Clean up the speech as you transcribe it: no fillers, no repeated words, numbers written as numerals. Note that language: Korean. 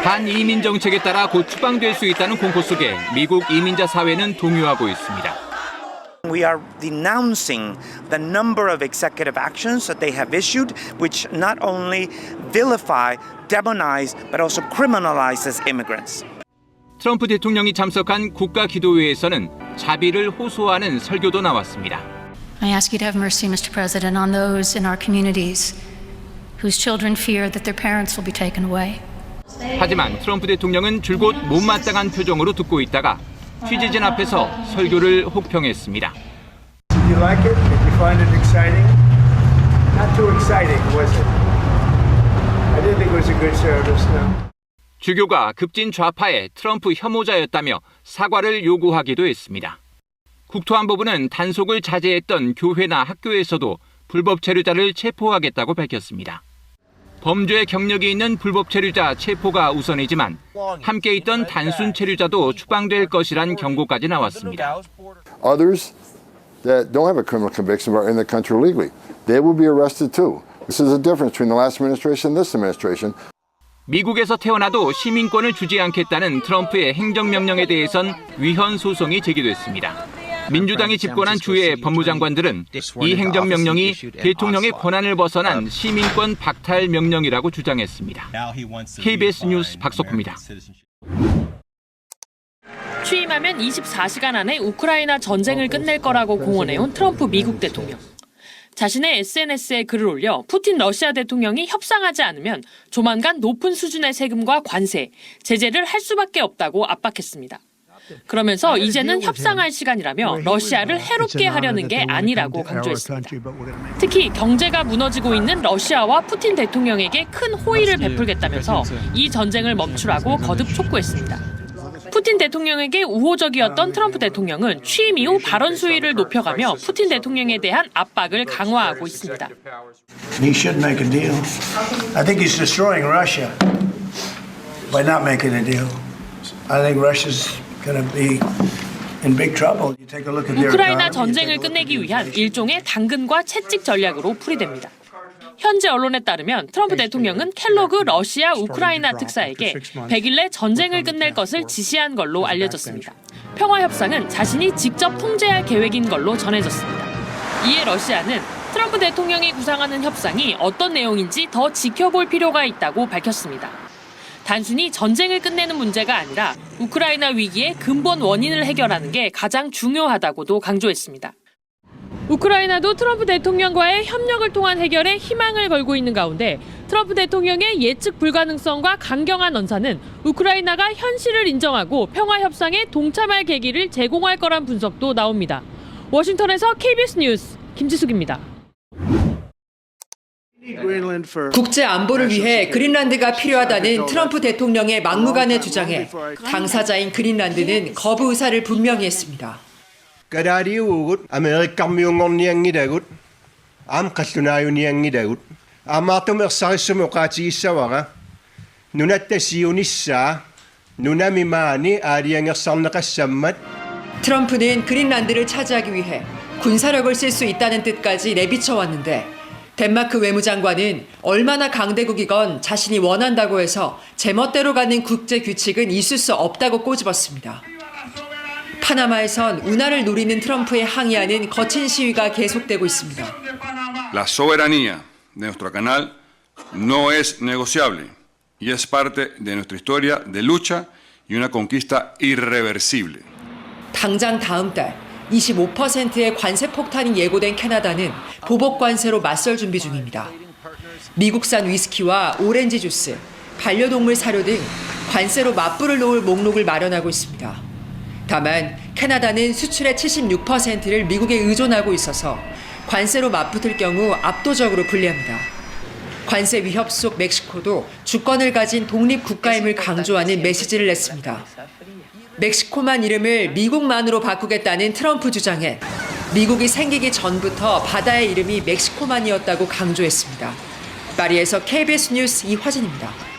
반이민 정책에 따라 곧 추방될 수 있다는 공포 속에 미국 이민자 사회는 동요하고 있습니다. We are denouncing the number of executive actions that they have issued, which not only vilify, demonize, but also criminalizes immigrants. 트럼프 대통령이 참석한 국가기도회에서는 자비를 호소하는 설교도 나왔습니다. I ask you to have mercy, Mr. President, on those in our communities whose children fear that their parents will be taken away. 하지만 트럼프 대통령은 줄곧 못마땅한 표정으로 듣고 있다가 취재진 앞에서 설교를 혹평했습니다. Did you like it? Did you find it exciting? Not too exciting, was it? I didn't think it was a good service, no. 주교가 급진 좌파의 트럼프 혐오자였다며 사과를 요구하기도 했습니다. 국토안보부는 단속을 자제했던 교회나 학교에서도 불법 체류자를 체포하겠다고 밝혔습니다. 범죄 경력이 있는 불법 체류자 체포가 우선이지만 함께 있던 단순 체류자도 추방될 것이란 경고까지 나왔습니다. Others that don't have a criminal conviction but are in the country illegally, they will be arrested too. This is the difference between the last administration and this administration. 미국에서 태어나도 시민권을 주지 않겠다는 트럼프의 행정명령에 대해선 위헌 소송이 제기됐습니다. 민주당이 집권한 주의 법무장관들은 이 행정명령이 대통령의 권한을 벗어난 시민권 박탈 명령이라고 주장했습니다. KBS 뉴스 박석호입니다. 취임하면 24시간 안에 우크라이나 전쟁을 끝낼 거라고 공언해온 트럼프 미국 대통령. 자신의 SNS에 글을 올려 푸틴 러시아 대통령이 협상하지 않으면 조만간 높은 수준의 세금과 관세, 제재를 할 수밖에 없다고 압박했습니다. 그러면서 이제는 협상할 시간이라며 러시아를 해롭게 하려는 게 아니라고 강조했습니다. 특히 경제가 무너지고 있는 러시아와 푸틴 대통령에게 큰 호의를 베풀겠다면서 이 전쟁을 멈추라고 거듭 촉구했습니다. 푸틴 대통령에게 우호적이었던 트럼프 대통령은 취임 이후 발언 수위를 높여가며 푸틴 대통령에 대한 압박을 강화하고 있습니다. He should make a deal. I think he's destroying Russia by not making a deal. I think Russia's going to be in big trouble. You take a look at their 우크라이나 전쟁을 끝내기 위한 일종의 당근과 채찍 전략으로 풀이됩니다. 현지 언론에 따르면 트럼프 대통령은 켈로그 러시아 우크라이나 특사에게 100일 내 전쟁을 끝낼 것을 지시한 걸로 알려졌습니다. 평화협상은 자신이 직접 통제할 계획인 걸로 전해졌습니다. 이에 러시아는 트럼프 대통령이 구상하는 협상이 어떤 내용인지 더 지켜볼 필요가 있다고 밝혔습니다. 단순히 전쟁을 끝내는 문제가 아니라 우크라이나 위기의 근본 원인을 해결하는 게 가장 중요하다고도 강조했습니다. 우크라이나도 트럼프 대통령과의 협력을 통한 해결에 희망을 걸고 있는 가운데 트럼프 대통령의 예측 불가능성과 강경한 언사는 우크라이나가 현실을 인정하고 평화협상에 동참할 계기를 제공할 거란 분석도 나옵니다. 워싱턴에서 KBS 뉴스 김지숙입니다. 국제 안보를 위해 그린란드가 필요하다는 트럼프 대통령의 막무가내 주장에 당사자인 그린란드는 거부 의사를 분명히 했습니다. Kadariugut Amerikammiungorniangidagut Kaltunayuniangidagut Amaatumersarissumuqaatigissawaqa Nunattasiunissa Nunamimaani aariangersarneqassammat 트럼프는 그린란드를 차지하기 위해 군사력을 쓸 수 있다는 뜻까지 내비쳐 왔는데 덴마크 외무장관은 얼마나 강대국이건 자신이 원한다고 해서 제멋대로 가는 국제 규칙은 있을 수 없다고 꼬집었습니다. 파나마에선 운하를 노리는 트럼프에 항의하는 거친 시위가 계속되고 있습니다. La soberanía de nuestro canal no es negociable y es parte de nuestra historia de lucha y una conquista irreversible. 당장 다음 달 25%의 관세 폭탄이 예고된 캐나다는 보복 관세로 맞설 준비 중입니다. 미국산 위스키와 오렌지 주스, 반려동물 사료 등 관세로 맞불을 놓을 목록을 마련하고 있습니다. 다만 캐나다는 수출의 76%를 미국에 의존하고 있어서 관세로 맞붙을 경우 압도적으로 불리합니다. 관세 위협 속 멕시코도 주권을 가진 독립 국가임을 강조하는 메시지를 냈습니다. 멕시코만 이름을 미국만으로 바꾸겠다는 트럼프 주장에 미국이 생기기 전부터 바다의 이름이 멕시코만이었다고 강조했습니다. 파리에서 KBS 뉴스 이화진입니다.